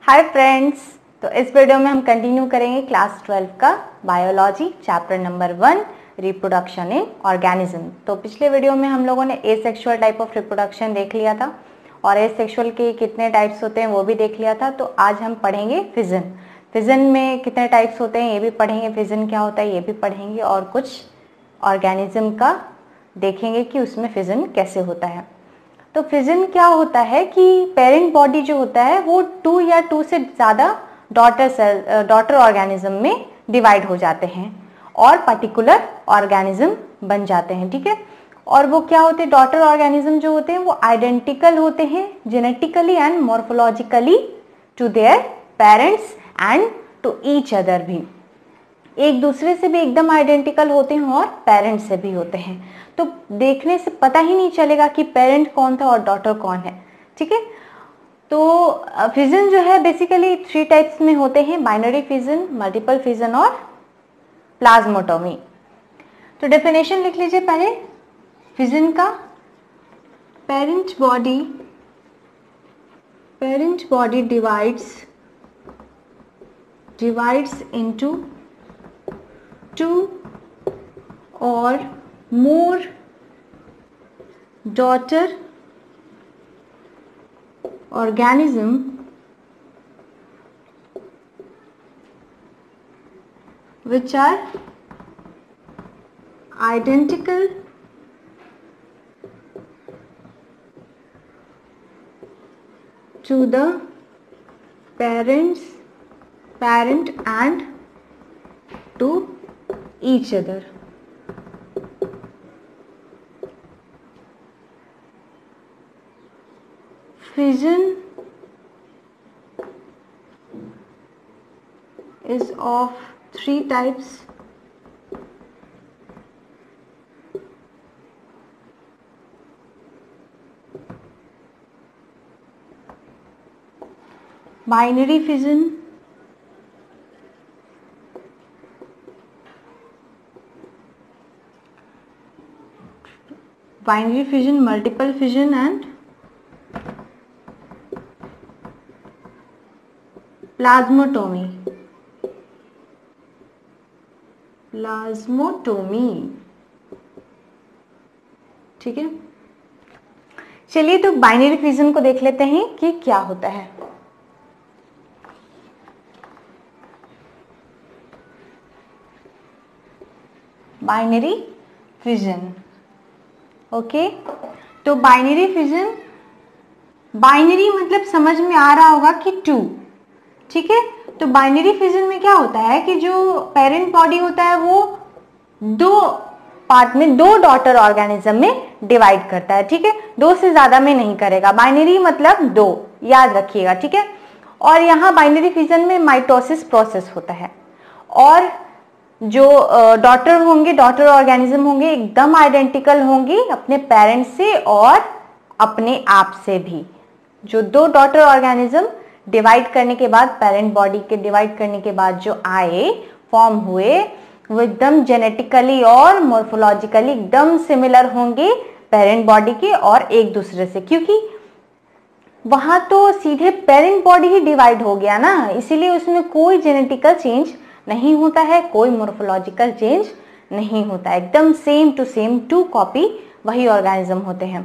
Hi friends, तो इस video में हम कंटिन्यू करेंगे क्लास 12 का biology chapter number 1 reproduction in organism. तो पिछले वीडियो में हम लोगों ने एसेक्सुअल टाइप ऑफ रिप्रोडक्शन देख लिया था और एसेक्सुअल के कितने टाइप्स होते हैं वो भी देख लिया था। तो आज हम पढ़ेंगे फिजन। फिजन में कितने टाइप्स होते हैं ये भी पढ़ेंगे, फिजन क्या होता है ये भी पढ़ेंगे और कुछ ऑर्गेनिज्म का देखेंगे कि उसमें फिजन कैसे होता है। तो फिजन क्या होता है कि पेरेंट बॉडी जो होता है वो 2 या 2 से ज़्यादा डॉटर ऑर्गेनिज्म में डिवाइड हो जाते हैं और पर्टिकुलर ऑर्गेनिज्म बन जाते हैं। ठीक है, और वो क्या होते हैं, डॉटर ऑर्गेनिज्म जो होते हैं वो आइडेंटिकल होते हैं genetically and morphologically to their parents and to each other भी, एक दूसरे से भी एकदम आइडेंटिकल होते हैं और पेरेंट से भी होते हैं। तो देखने से पता ही नहीं चलेगा कि पेरेंट कौन था और डॉटर कौन है। ठीक है, तो फिजन जो है बेसिकली 3 टाइप्स में होते हैं, बाइनरी फिजन, मल्टीपल फिजन और प्लाज्मोटोमी। तो डेफिनेशन लिख लीजिए पहले फिजन का। Parent body divides into 2 or more daughter organism which are identical to the parent and to each other. Fission is of 3 types. Binary fission, multiple fission and plasmotomy. ठीक है, चलिए तो binary fission को देख लेते हैं कि क्या होता है। Binary fission, okay. तो बाइनरी फिजन, बाइनरी मतलब समझ में आ रहा होगा कि 2। ठीक है, तो बाइनरी फिजन में क्या होता है कि जो पेरेंट बॉडी होता है वो 2 पार्ट में 2 डॉटर ऑर्गेनिज्म में डिवाइड करता है। ठीक है, 2 से ज्यादा में नहीं करेगा। बाइनरी मतलब 2, याद रखिएगा। ठीक है, और यहाँ बाइनरी फिजन में माइटोसिस प्रोसेस होता है और जो डॉटर ऑर्गेनिज्म होंगे एकदम आइडेंटिकल होंगी अपने पेरेंट्स से और अपने आप से भी। जो 2 डॉटर ऑर्गेनिज्म डिवाइड करने के बाद, पेरेंट बॉडी के डिवाइड करने के बाद जो आए, फॉर्म हुए, वो एकदम जेनेटिकली और मॉर्फोलॉजिकली एकदम सिमिलर होंगे पेरेंट बॉडी के और एक दूसरे से, क्योंकि वहां तो सीधे पेरेंट बॉडी ही डिवाइड हो गया ना, इसीलिए उसमें कोई जेनेटिकल चेंज नहीं होता है, कोई मॉर्फोलॉजिकल चेंज नहीं होता है, एकदम सेम टू सेम 2 कॉपी वही ऑर्गेनिज्म होते हैं।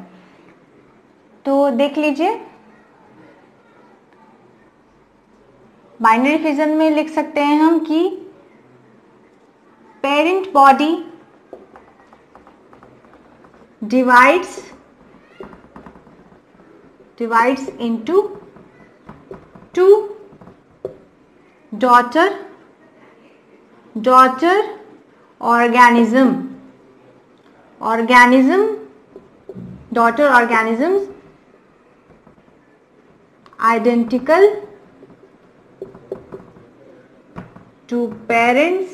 तो देख लीजिए, बाइनरी फिजन में लिख सकते हैं हम कि parent body divides into 2 daughter daughter organisms identical to parents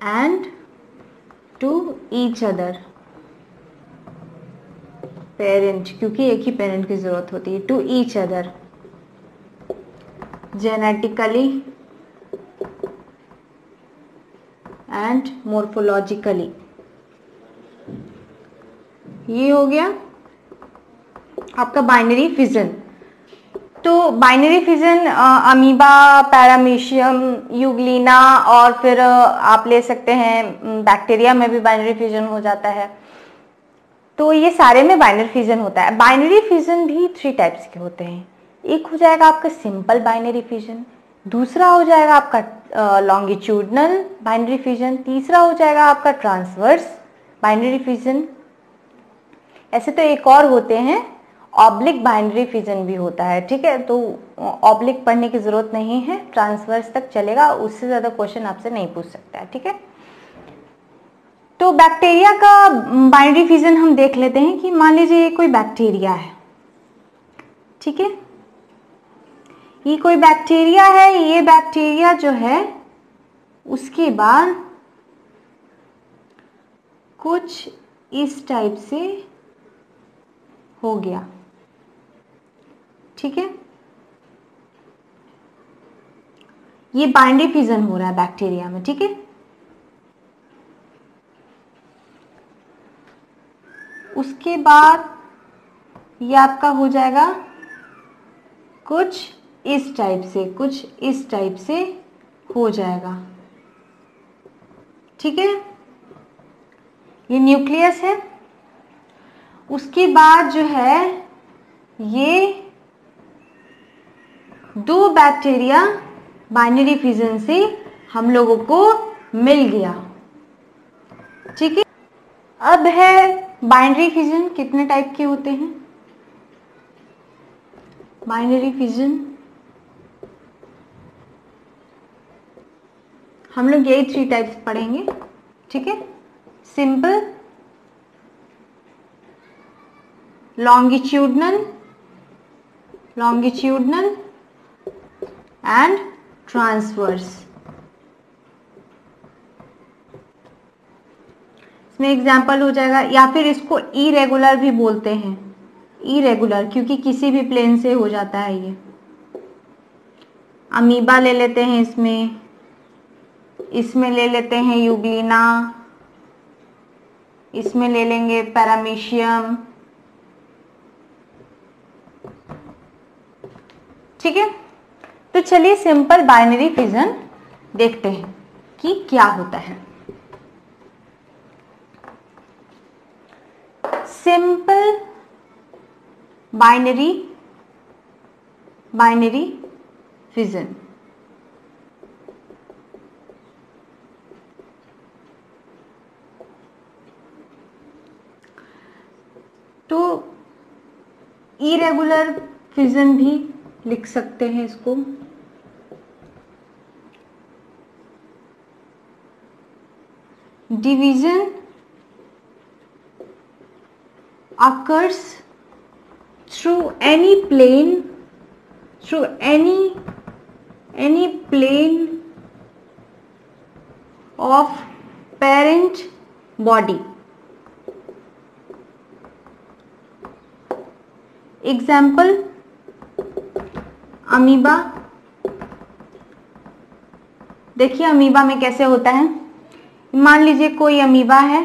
and to each other. Parent, क्योंकि एक ही पेरेंट की जरूरत होती है। To each other, genetically and morphologically. ये हो गया। आपका बाइनरी फिजन। तो binary fission amoeba, paramecium, euglena और फिर आप ले सकते हैं बैक्टीरिया में भी बाइनरी फिजन हो जाता है। तो ये सारे में बाइनरी फिजन होता है। बाइनरी फिजन भी 3 टाइप्स के होते हैं। एक हो जाएगा आपका सिंपल बाइनरी फिजन, दूसरा हो जाएगा आपका लॉन्गिट्यूडनल बाइनरी फिजन, तीसरा हो जाएगा आपका ट्रांसवर्स बाइनरी फिजन। ऐसे तो एक और होते हैं, ऑब्लिक बाइनरी फिजन भी होता है, ठीक है। तो ऑब्लिक पढ़ने की जरूरत नहीं है, ट्रांसवर्स तक चलेगा, उससे ज्यादा क्वेश्चन आपसे नहीं पूछ सकता है, ठीक है। तो बैक्टीरिया का बाइनरी फिजन हम देख लेते हैं कि मान लीजिए ये कोई बैक्टीरिया है, ठीक है। ये कोई बैक्टीरिया है, ये बैक्टीरिया जो है उसके बाद कुछ इस टाइप से हो गया, ठीक है। ये बाइनरी फिजन हो रहा है बैक्टीरिया में, ठीक है। उसके बाद ये आपका हो जाएगा कुछ इस टाइप से, कुछ इस टाइप से हो जाएगा, ठीक है। ये न्यूक्लियस है। उसके बाद जो है ये 2 बैक्टीरिया बाइनरी फिजन से हम लोगों को मिल गया, ठीक है। अब है बाइनरी फिजन कितने टाइप के होते हैं। बाइनरी फिजन हम लोग यही 3 टाइप्स पढ़ेंगे, ठीक है। Simple, longitudinal and transverse. इसमें एग्जाम्पल हो जाएगा, या फिर इसको इरेगुलर भी बोलते हैं, इरेगुलर क्योंकि किसी भी प्लेन से हो जाता है। ये अमीबा ले लेते हैं, इसमें ले लेते हैं यूग्लिना, इसमें ले लेंगे पैरामीशियम, ठीक है। तो चलिए सिंपल बाइनरी फिजन देखते हैं कि क्या होता है। सिंपल बाइनरी फिजन, तो इरेगुलर फिजन भी लिख सकते हैं इसको। Division occurs through any plane of parent body. Example amoeba. देखिए अमीबा में कैसे होता है, मान लीजिए कोई अमीबा है,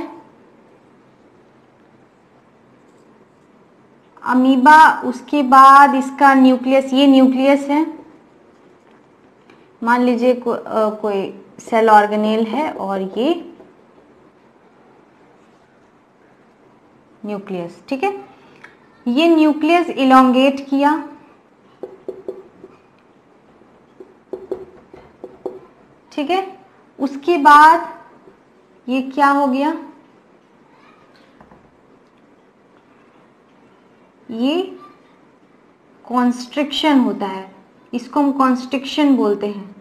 अमीबा, उसके बाद इसका न्यूक्लियस, ये न्यूक्लियस है। मान लीजिए कोई सेल ऑर्गेनेल है और ये न्यूक्लियस, ठीक है। ये न्यूक्लियस इलोंगेट किया, ठीक है। उसके बाद ये क्या हो गया, ये कॉन्स्ट्रिक्शन होता है, इसको हम कॉन्स्ट्रिक्शन बोलते हैं,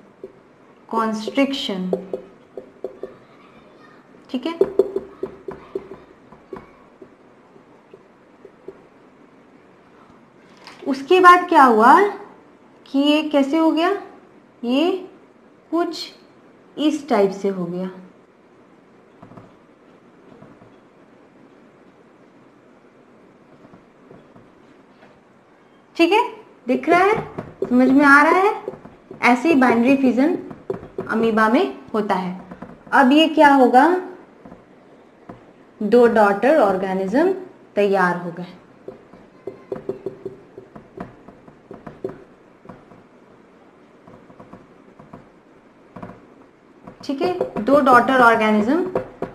कॉन्स्ट्रिक्शन, ठीक है। उसके बाद क्या हुआ कि ये कैसे हो गया, ये कुछ इस टाइप से हो गया, ठीक है। दिख रहा है, समझ में आ रहा है। ऐसे ही बाइनरी फिजन अमीबा में होता है। अब ये क्या होगा, 2 डॉटर ऑर्गेनिज्म तैयार हो गए, दो डॉटर ऑर्गेनिज्म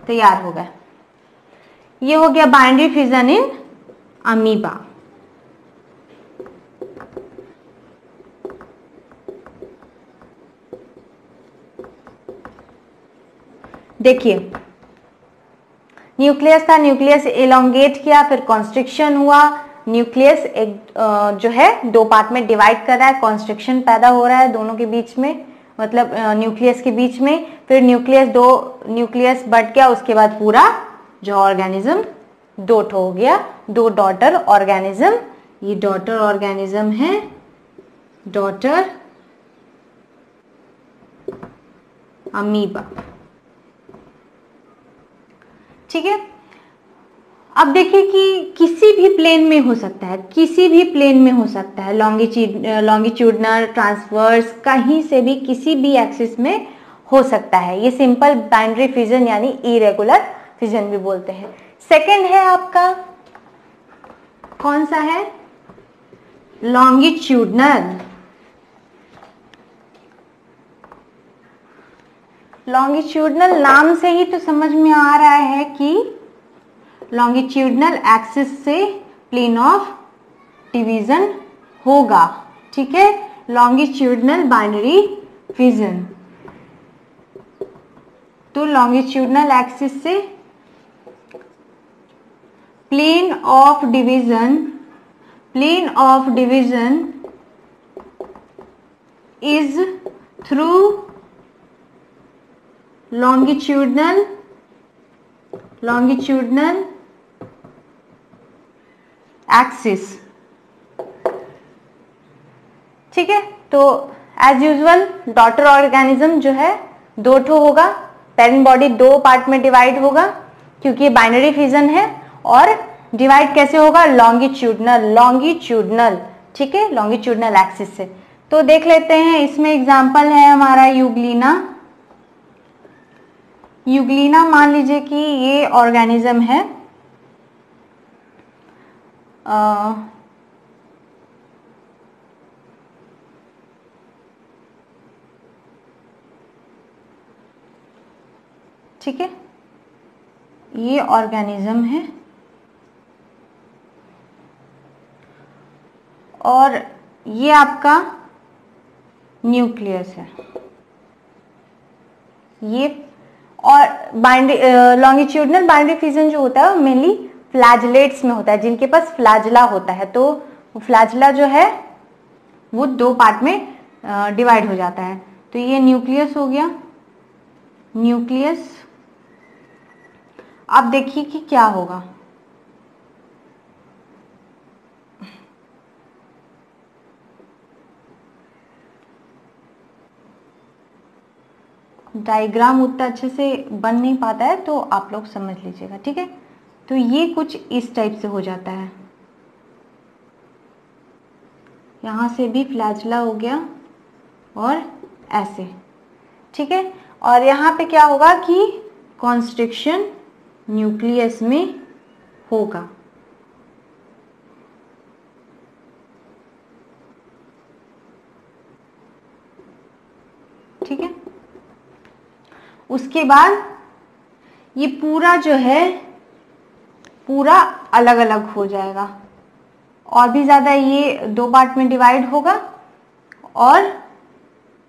तैयार हो गए। ये हो गया बाइनरी फिजन इन अमीबा। देखिए न्यूक्लियस था, न्यूक्लियस एलोंगेट किया, फिर कॉन्स्ट्रिक्शन हुआ, न्यूक्लियस एक जो है दो पार्ट में डिवाइड कर रहा है, कॉन्स्ट्रिक्शन पैदा हो रहा है दोनों के बीच में, मतलब न्यूक्लियस के बीच में, फिर न्यूक्लियस बट गया, उसके बाद पूरा जो ऑर्गेनिज्म दो ठो हो गया, दो डॉटर ऑर्गेनिज्म। ये डॉटर ऑर्गेनिज्म है, डॉटर अमीबा। ठीक है, अब देखिए कि किसी भी प्लेन में हो सकता है, किसी भी प्लेन में हो सकता है, लॉन्गिट्यूडनल, ट्रांसवर्स, कहीं से भी किसी भी एक्सिस में हो सकता है। ये सिंपल बाइनरी फिजन यानी इरेगुलर फिजन भी बोलते हैं। सेकंड है आपका कौन सा है? लॉन्गिट्यूडनल। लॉन्गिट्यूडनल नाम से ही तो समझ में आ रहा है कि लॉन्गिट्यूडनल एक्सिस से प्लेन ऑफ डिवीजन होगा। ठीक है, लॉन्गिट्यूडनल बाइनरी फिजन। तो लॉन्गिट्यूडनल एक्सिस से plane of division is through longitudinal axis. ठीक है, तो एज यूजुअल डॉटर ऑर्गेनिज्म जो है दो ठो होगा, पेरेंट बॉडी दो पार्ट में डिवाइड होगा क्योंकि ये बाइनरी फिजन है, और डिवाइड कैसे होगा? लॉन्गिट्यूडनल। ठीक है, लॉन्गिट्यूडनल एक्सिस से। तो देख लेते हैं, इसमें एग्जांपल है हमारा यूग्लिना। यूग्लिना मान लीजिए कि ये ऑर्गेनिज्म है, ठीक है, ये ऑर्गेनिज्म है और ये आपका न्यूक्लियस है। ये और लॉन्गिट्यूडनल बाइनरी फिजन जो होता है वो मेनली फ्लैजलेट्स में होता है, जिनके पास फ्लैजला होता है। तो फ्लैजला जो है वो दो पार्ट में डिवाइड हो जाता है। तो ये न्यूक्लियस हो गया, न्यूक्लियस। अब देखिए कि क्या होगा। डायग्राम उतना अच्छे से बन नहीं पाता है तो आप लोग समझ लीजिएगा। ठीक है, तो ये कुछ इस टाइप से हो जाता है, यहाँ से भी फ्लैजला हो गया और ऐसे। ठीक है, और यहाँ पे क्या होगा कि कॉन्स्ट्रिक्शन न्यूक्लियस में होगा। ठीक है, उसके बाद ये पूरा जो है पूरा अलग अलग हो जाएगा, और भी ज्यादा ये दो पार्ट में डिवाइड होगा और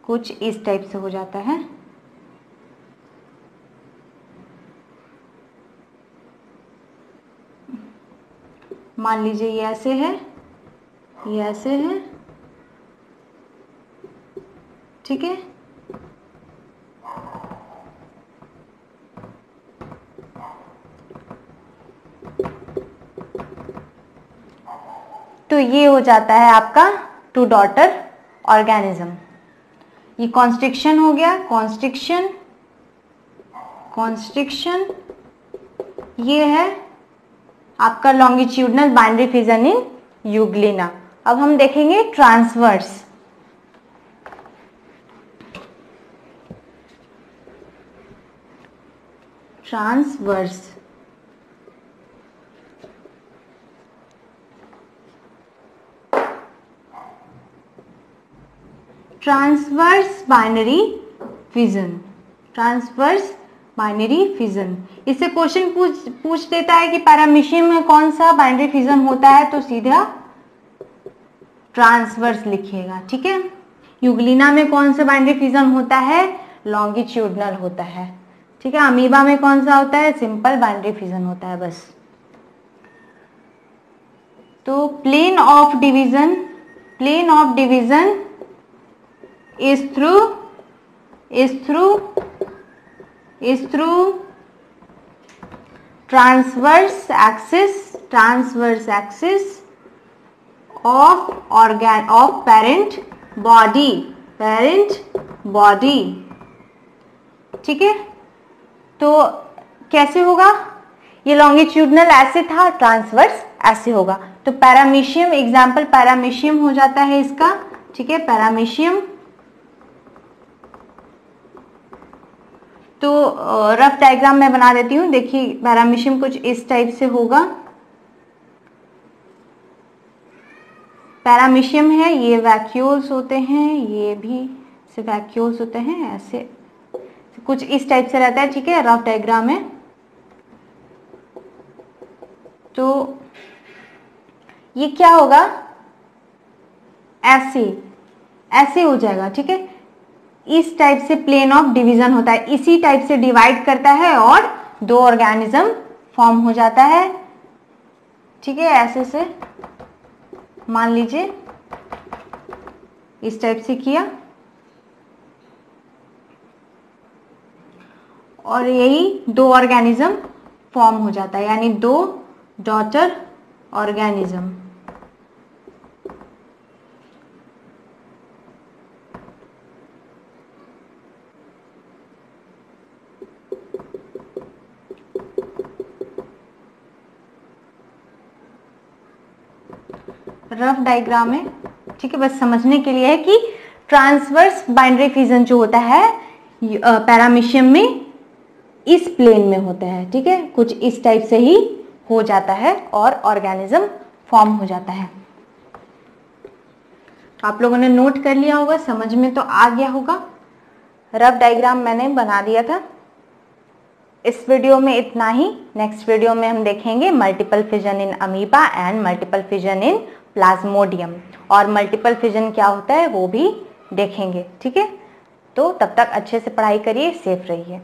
कुछ इस टाइप से हो जाता है। मान लीजिए ये ऐसे है, ये ऐसे है। ठीक है, तो ये हो जाता है आपका टू डॉटर ऑर्गेनिज्म। ये कॉन्स्ट्रिक्शन हो गया, कॉन्स्ट्रिक्शन ये है आपका लॉन्गिट्यूडनल बाइनरी फिजन इन यूग्लिना। अब हम देखेंगे transverse. Transverse binary fission, transverse binary fission. इससे क्वेश्चन पूछ देता है कि पैरामीशियम में कौन सा बाइनरी फिजन होता है, तो सीधा ट्रांसवर्स लिखिएगा, ठीक है। यूग्लिना में कौन सा बाइनरी फिजन होता है, लॉन्गिट्यूडनल होता है, ठीक है। अमीबा में कौन सा होता है, सिंपल बाइनरी फिजन होता है बस। तो plane of division is through transverse axis of parent body, ठीक है। तो कैसे होगा, ये लॉन्गिट्यूडनल ऐसे था, ट्रांसवर्स ऐसे होगा। तो पैरामीशियम, एग्जाम्पल पैरामीशियम हो जाता है इसका, ठीक है। पैरामीशियम तो रफ डायग्राम मैं बना देती हूँ, देखिए पैरामीशियम कुछ इस टाइप से होगा। पैरामीशियम है, ये वैक्यूल्स होते हैं, ये भी से वैक्यूल्स होते हैं, ऐसे कुछ इस टाइप से रहता है, ठीक है। रफ डायग्राम है। तो ये क्या होगा, ऐसे हो जाएगा, ठीक है। इस टाइप से प्लेन ऑफ डिवीजन होता है, इसी टाइप से डिवाइड करता है और दो ऑर्गेनिज्म फॉर्म हो जाता है, ठीक है। ऐसे से मान लीजिए इस टाइप से किया और यही दो ऑर्गेनिज्म फॉर्म हो जाता है, यानी दो डॉटर ऑर्गेनिज्म। रफ डायग्राम है, ठीक है, बस समझने के लिए है कि ट्रांसवर्स बाइनरी फिजन जो होता है पैरामीशियम में इस प्लेन में होता है, ठीक है। कुछ इस टाइप से ही हो जाता है और ऑर्गेनिज्म फॉर्म हो जाता है। आप लोगों ने नोट कर लिया होगा, समझ में तो आ गया होगा। रफ डायग्राम मैंने बना दिया था। इस वीडियो में इतना ही। नेक्स्ट वीडियो में हम देखेंगे multiple fission in amoeba and multiple fission in Plasmodium, और मल्टीपल फिजन क्या होता है वो भी देखेंगे, ठीक है। तो तब तक अच्छे से पढ़ाई करिए, सेफ रहिए।